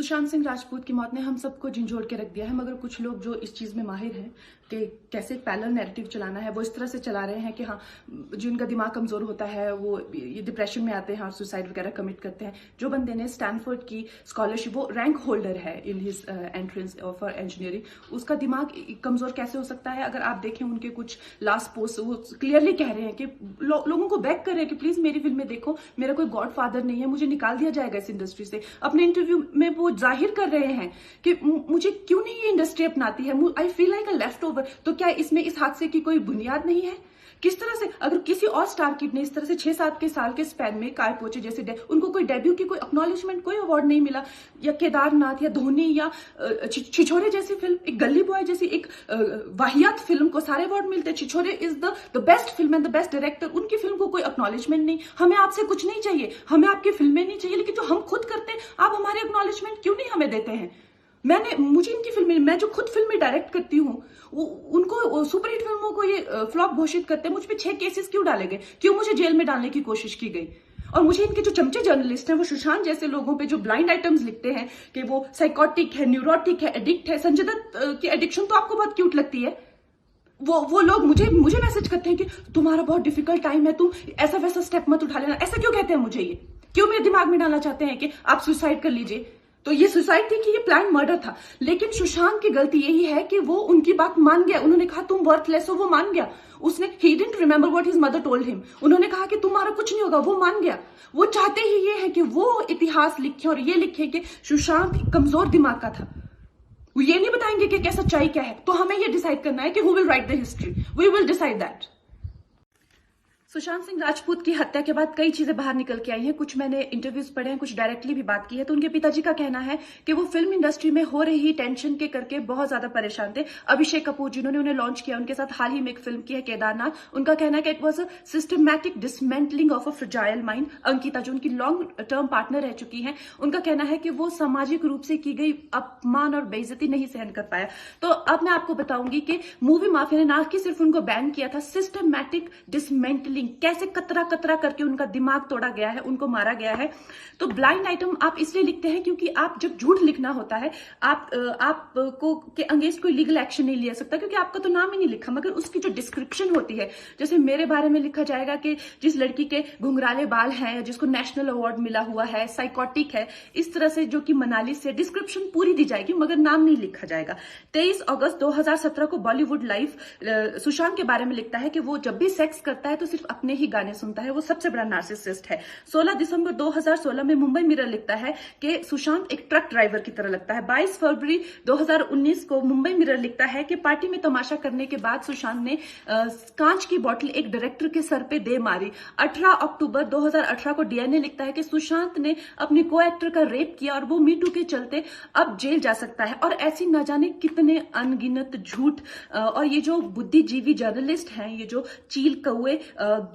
सुशांत सिंह राजपूत की मौत ने हम सबको झंझोड़ के रख दिया है, मगर कुछ लोग जो इस चीज में माहिर हैं कि कैसे एक पैरेलल नैरेटिव चलाना है, वो इस तरह से चला रहे हैं कि हाँ, जिनका दिमाग कमजोर होता है वो ये डिप्रेशन में आते हैं और सुसाइड वगैरह कमिट करते हैं। जो बंदे ने स्टैनफोर्ड की स्कॉलरशिप, वो रैंक होल्डर है in his entrance for engineering, उसका दिमाग कमजोर कैसे हो सकता है? अगर आप देखें उनके कुछ लास्ट पोस्ट, वो क्लियरली कह रहे हैं कि लोगों को बैक कर रहे हैं कि प्लीज मेरी फिल्में देखो, मेरा कोई गॉड फादर नहीं है, मुझे निकाल दिया जाएगा इस इंडस्ट्री से। अपने इंटरव्यू में वो जाहिर कर रहे हैं कि मुझे क्यों नहीं ये इंडस्ट्री अपनाती है, I feel like a left over. तो क्या इसमें इस हादसे की कोई बुनियाद नहीं है? किस तरह से अगर किसी और स्टार किड ने इस तरह से 6-7 के साल के स्पैन में काय पहुंचे, जैसे उनको कोई डेब्यू की कोई एक्नॉलेजमेंट, कोई अवार्ड नहीं मिला, या केदारनाथ या धोनी या छिछोरे जैसी फिल्म, एक गली बॉय जैसी एक वाहियात फिल्म को सारे अवार्ड मिलते। Chhichhore is the best film and the best director, उनकी फिल्म को कोई एक्नॉलेजमेंट नहीं। हमें आपसे कुछ नहीं चाहिए, हमें आपकी फिल्में नहीं चाहिए, लेकिन जो हम खुद करते हैं आप हमारे एक्नॉलेजमेंट क्यों नहीं हमें देते हैं? मुझे इनकी फिल्में, मैं जो खुद फिल्में डायरेक्ट करती हूँ, उनको सुपरहिट फिल्मों को ये फ्लॉप घोषित करते हैं। मुझ पे 6 केसेस क्यों डाले गए? क्यों मुझे जेल में डालने की कोशिश की गई? और मुझे इनके जो चमचे जर्नलिस्ट हैं, वो सुशांत जैसे लोगों पे जो ब्लाइंड आइटम्स लिखते हैं कि वो साइकोटिक है, न्यूरोटिक है, एडिक्ट है। संजय दत्त की एडिक्शन तो आपको बहुत क्यूट लगती है। वो लोग मुझे मैसेज करते हैं कि तुम्हारा बहुत डिफिकल्ट टाइम है, तुम ऐसा वैसा स्टेप मत उठा लेना। ऐसा क्यों कहते हैं मुझे? ये क्यों मेरे दिमाग में डालना चाहते हैं कि आप सुसाइड कर लीजिए? तो ये सुसाइड थी कि ये प्लान मर्डर था? लेकिन सुशांत की गलती यही है कि वो उनकी बात मान गया। उन्होंने कहा तुम वर्थलेस हो, वो मान गया। उसने he didn't remember what his mother told him. उन्होंने कहा कि तुम्हारा कुछ नहीं होगा, वो मान गया। वो चाहते ही ये है कि वो इतिहास लिखे और ये लिखे कि सुशांत कमजोर दिमाग का था। वो ये नहीं बताएंगे कि क्या सच्चाई क्या है। तो हमें ये डिसाइड करना है कि who will write the history, we will decide that. Sushant Singh Rajput की हत्या के बाद कई चीजें बाहर निकल के आई हैं। कुछ मैंने इंटरव्यूज पढ़े हैं, कुछ डायरेक्टली भी बात की है। तो उनके पिताजी का कहना है कि वो फिल्म इंडस्ट्री में हो रही टेंशन के करके बहुत ज्यादा परेशान थे। अभिषेक कपूर जिन्होंने उन्हें लॉन्च किया, उनके साथ हाल ही में एक फिल्म की है केदारनाथ, उनका कहना है कि it was a systematic dismantling of a fragile mind. Ankita जो उनकी लॉन्ग टर्म पार्टनर रह चुकी है, उनका कहना है कि वो सामाजिक रूप से की गई अपमान और बेइज्जती नहीं सहन कर पाया। तो अब मैं आपको बताऊंगी कि मूवी माफिया ने ना कि सिर्फ उनको बैन किया था, सिस्टमैटिक डिसमेंटलिंग, कैसे कतरा कतरा करके उनका दिमाग तोड़ा गया है, उनको मारा गया है। तो ब्लाइंड आइटम आप इसलिए लिखते हैं क्योंकि आप जब झूठ लिखना होता है, आपको के अगेंस्ट कोई लीगल एक्शन नहीं लिया सकता, क्योंकि आपका तो नाम ही नहीं लिखा। मगर उसकी जो डिस्क्रिप्शन होती है, जैसे मेरे बारे में लिखा जाएगा कि जिस लड़की के घुंघराले बाल हैं, जिसको नेशनल अवार्ड मिला हुआ है, साइकोटिक है, इस तरह से जो कि मनाली से डिस्क्रिप्शन पूरी दी जाएगी, मगर नाम नहीं लिखा जाएगा। 23 अगस्त 2017 को बॉलीवुड लाइव सुशांत के बारे में लिखता है कि वो जब भी सेक्स करता है तो सिर्फ अपने ही गाने सुनता है, वो सबसे बड़ा नार्सिसिस्ट है। 16 दिसंबर 2016 में मुंबई मिरर लिखता है कि सुशांत एक ट्रक ड्राइवर की तरह लगता है। 22 फरवरी 2019 को मुंबई मिरर लिखता है कि पार्टी में तमाशा करने के बाद सुशांत ने कांच की बोतल एक डायरेक्टर के सर पे दे मारी। 18 अक्टूबर 2018 को डीएनए लिखता है कि सुशांत ने अपने को एक्टर का रेप किया और वो मीटू के चलते अब जेल जा सकता है। और ऐसी न जाने कितने अनगिनत झूठ। और ये जो बुद्धिजीवी जर्नलिस्ट हैं, ये जो चील कौए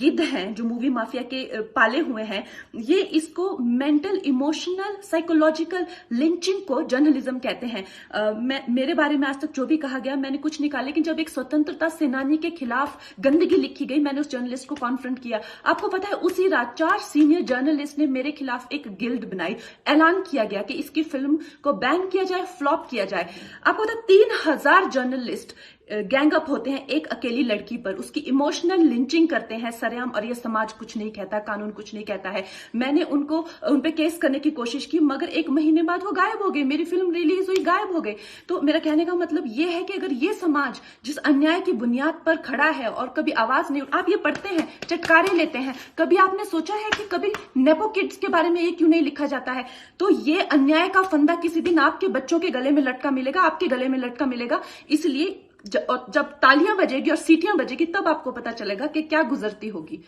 गिद्ध हैं, जो मूवी माफिया के पाले हुए हैं, ये इसको मेंटल, इमोशनल, साइकोलॉजिकल लिंचिंग को जर्नलिज्म कहते हैं। मेरे बारे में आज तक जो भी कहा गया मैंने कुछ नहीं कहा, लेकिन जब एक स्वतंत्रता सेनानी के खिलाफ गंदगी लिखी गई, मैंने उस जर्नलिस्ट को कॉन्फ्रंट किया। आपको पता है उसी रात 4 सीनियर जर्नलिस्ट ने मेरे खिलाफ एक गिल्ड बनाई। ऐलान किया गया कि इसकी फिल्म को बैन किया जाए, फ्लॉप किया जाए। आपको पता 3000 जर्नलिस्ट गैंग अप होते हैं एक अकेली लड़की पर, उसकी इमोशनल लिंचिंग करते हैं सरेआम, और ये समाज कुछ नहीं कहता, कानून कुछ नहीं कहता है। मैंने उन पे केस करने की कोशिश की, मगर 1 महीने बाद वो गायब हो गए। मेरी फिल्म रिलीज हुई, गायब हो गए। तो मेरा कहने का मतलब ये है कि अगर ये समाज जिस अन्याय की बुनियाद पर खड़ा है और कभी आवाज नहीं, आप ये पढ़ते हैं, चटकारे लेते हैं, कभी आपने सोचा है कि कभी नेपो किड्स के बारे में ये क्यों नहीं लिखा जाता है? तो ये अन्याय का फंदा किसी दिन आपके बच्चों के गले में लटका मिलेगा, आपके गले में लटका मिलेगा। इसलिए जब तालियां बजेगी और सीटियां बजेगी, तब आपको पता चलेगा कि क्या गुजरती होगी।